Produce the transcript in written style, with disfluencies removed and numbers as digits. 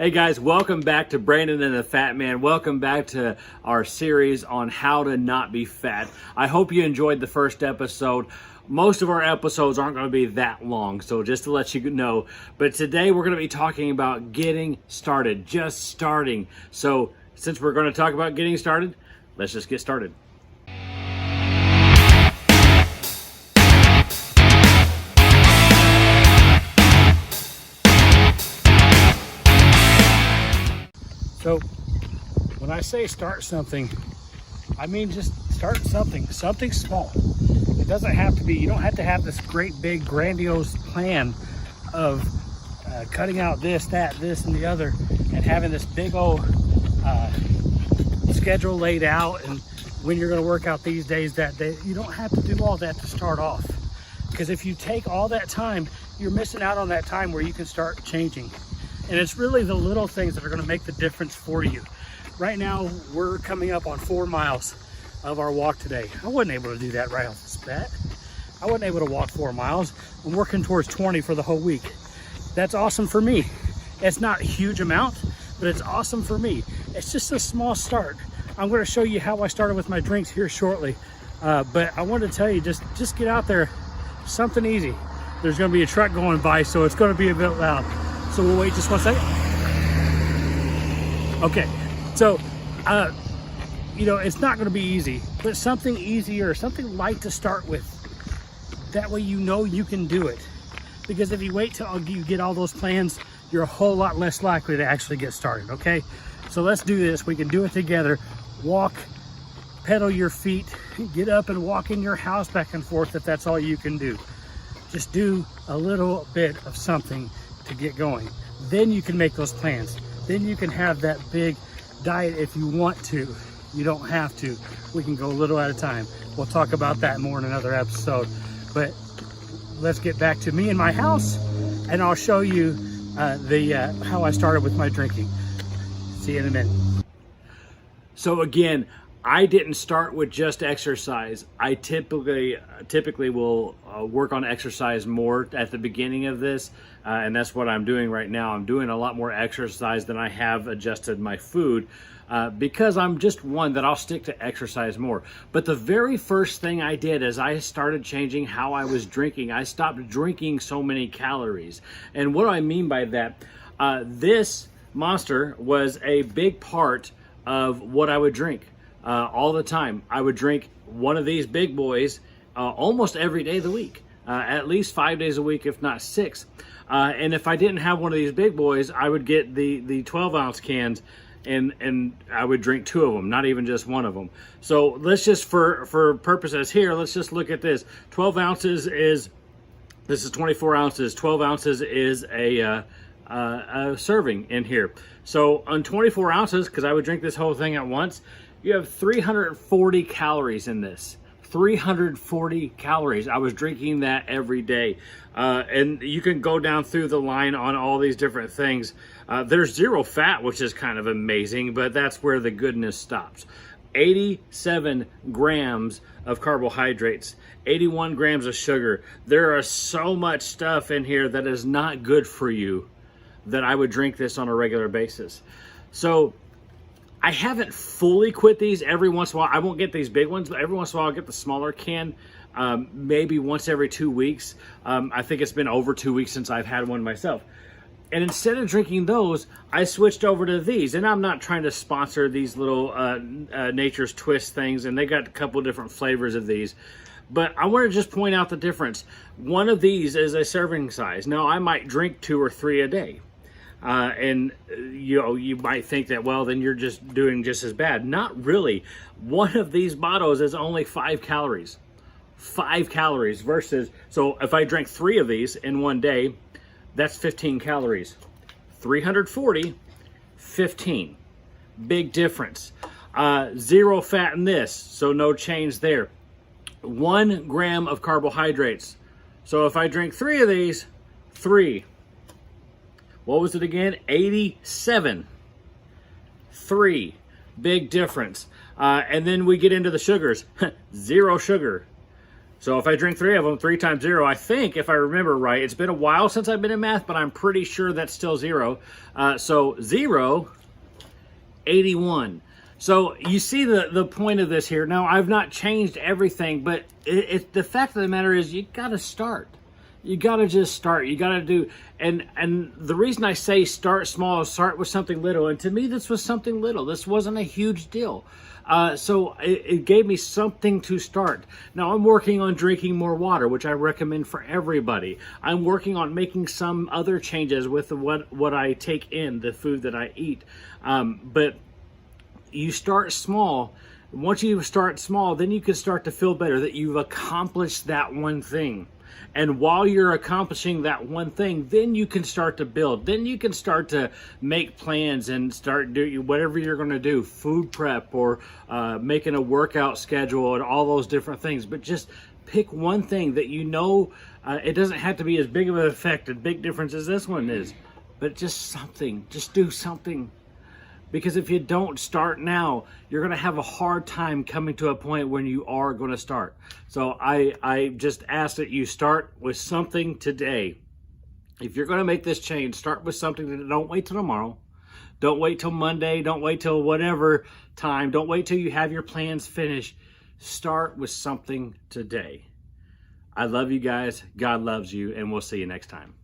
Hey guys, welcome back to Brandon and the Fat Man. Welcome back to our series on how to not be fat. I hope you enjoyed the first episode. Most of our episodes aren't going to be that long, so just to let you know. But today we're going to be talking about getting started, just starting. So since we're going to talk about getting started, let's just get started. So when I say start something, I mean just start something small. It doesn't have to be, you don't have to have this great big grandiose plan of cutting out this, that, this, and the other, and having this big old schedule laid out and when you're gonna work out these days, that day. You don't have to do all that to start off. Because if you take all that time, you're missing out on that time where you can start changing. And it's really the little things that are going to make the difference for you. Right now, we're coming up on 4 miles of our walk today. I wasn't able to do that right off the bat. I wasn't able to walk 4 miles. I'm working towards 20 for the whole week. That's awesome for me. It's not a huge amount, but it's awesome for me. It's just a small start. I'm going to show you how I started with my drinks here shortly. But I want to tell you, just get out there, something easy. There's going to be a truck going by, so it's going to be a bit loud. So we'll wait just 1 second. Okay, so, it's not gonna be easy, but something easier, something light to start with. That way you know you can do it. Because if you wait till you get all those plans, you're a whole lot less likely to actually get started, okay? So let's do this, we can do it together. Walk, pedal your feet, get up and walk in your house back and forth if that's all you can do. Just do a little bit of something to get going. Then you can make those plans. Then you can have that big diet if you want to. You don't have to. We can go a little at a time. We'll talk about that more in another episode. But let's get back to me in my house and I'll show you how I started with my drinking. See you in a minute. So again, I didn't start with just exercise. I typically will work on exercise more at the beginning of this, and that's what I'm doing right now. I'm doing a lot more exercise than I have adjusted my food because I'm just one that I'll stick to exercise more. But the very first thing I did is I started changing how I was drinking. I stopped drinking so many calories. And what do I mean by that? This Monster was a big part of what I would drink. All the time. I would drink one of these big boys almost every day of the week, at least 5 days a week, if not 6. And if I didn't have one of these big boys, I would get the 12-ounce cans and I would drink 2 of them, not even just 1 of them. So let's just, for purposes here, let's just look at this. 12 ounces is, this is 24 ounces. 12 ounces is a serving in here. So on 24 ounces, because I would drink this whole thing at once, you have 340 calories in this. 340 calories. I was drinking that every day. And you can go down through the line on all these different things. There's 0 fat, which is kind of amazing, but that's where the goodness stops. 87 grams of carbohydrates, 81 grams of sugar. There are so much stuff in here that is not good for you that I would drink this on a regular basis. So I haven't fully quit these. Every once in a while, I won't get these big ones, but every once in a while I'll get the smaller can, maybe once every 2 weeks. I think it's been over 2 weeks since I've had one myself. And instead of drinking those, I switched over to these. And I'm not trying to sponsor these little Nature's Twist things, and they got a couple different flavors of these. But I want to just point out the difference. One of these is a serving size. Now, I might drink 2 or 3 a day. And you might think that, well, then you're just doing just as bad. Not really. One of these bottles is only 5 calories. 5 calories versus, so if I drank 3 of these in one day, that's 15 calories. 340, 15. Big difference. 0 fat in this, so no change there. 1 gram of carbohydrates. So if I drink 3 of these, 3. What was it again? 87. 3. Big difference. And then we get into the sugars. 0 sugar. So if I drink 3 of them, 3 times 0, I think, if I remember right, it's been a while since I've been in math, but I'm pretty sure that's still 0. So 0, 81. So you see the point of this here. Now, I've not changed everything, but the fact of the matter is you got to start. You got to just start. You got to do, and the reason I say start small is start with something little. And to me, this was something little. This wasn't a huge deal. So it gave me something to start. Now I'm working on drinking more water, which I recommend for everybody. I'm working on making some other changes with what I take in, the food that I eat. But you start small. Once you start small, then you can start to feel better that you've accomplished that one thing. And while you're accomplishing that one thing, then you can start to build. Then you can start to make plans and start doing whatever you're going to do, food prep or making a workout schedule and all those different things. But just pick one thing that you know it doesn't have to be as big of an effect, a big difference as this one is. But just something. Just do something. Because if you don't start now, you're going to have a hard time coming to a point when you are going to start. So I just ask that you start with something today. If you're going to make this change, start with something. That don't wait till tomorrow. Don't wait till Monday. Don't wait till whatever time. Don't wait till you have your plans finished. Start with something today. I love you guys. God loves you, and we'll see you next time.